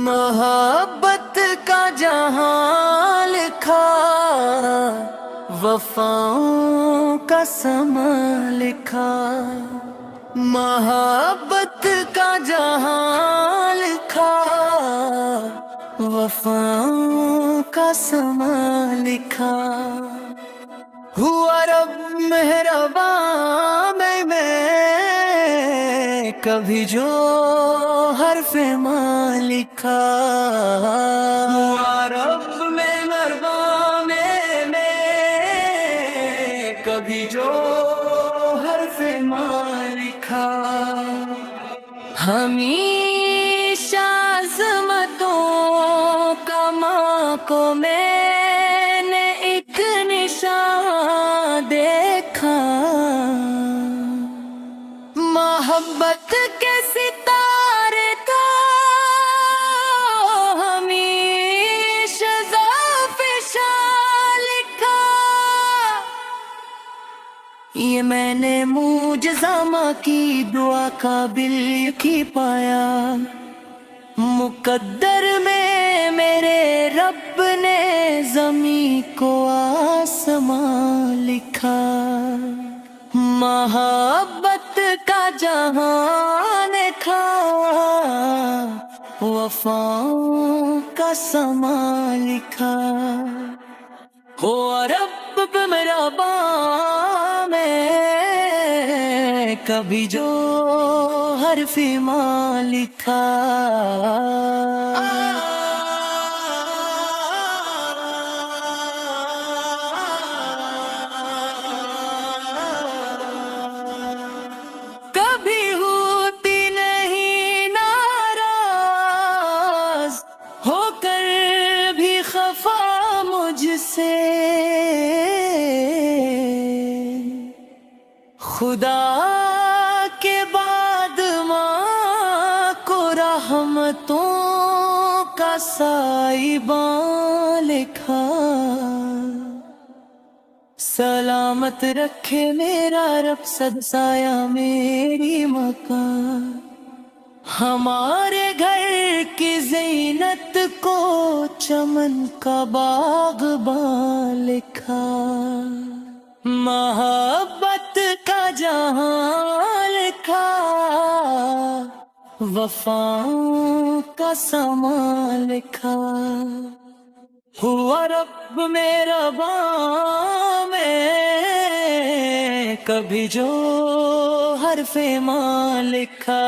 محبت کا جہاں لکھا، وفاؤں کا سما لکھا۔ محبت کا جہاں لکھا، وفاؤں کا سما لکھا۔ ہوا رب مہربان میں کبھی جو حرف ماں لکھا۔ ہوا رب مہربان میں کبھی جو حرف ماں لکھا۔ ہمیشہ عظمتوں کا ماں کو میں نے ایک نشان دیکھا۔ محبت کے ستارے کا ہمیشہ ذوالفشان لکھا۔ یہ میں نے معجزہ ماں کی دعا قابل یقین پایا۔ مقدر میں میرے رب نے زمین کو آسمان لکھا۔ محبت کا جہان تھا، وفاؤں کا سما لکھا۔ ہوا رب مہربان میں کبھی جو حرف ماں لکھا۔ کبھی ہوتی نہیں ناراض، ہو کر بھی خفا مجھ سے۔ خدا کے بعد ماں کو رحمتوں کا سائبان لکھا۔ سلامت رکھے میرا رب صد سایہ میری مکان۔ ہمارے گھر کی زینت کو چمن کا باغبان لکھا۔ محبت کا جہاں لکھا، وفاؤں کا سما لکھا۔ ہوا رب مہربان میں کبھی جو حرف ماں لکھا۔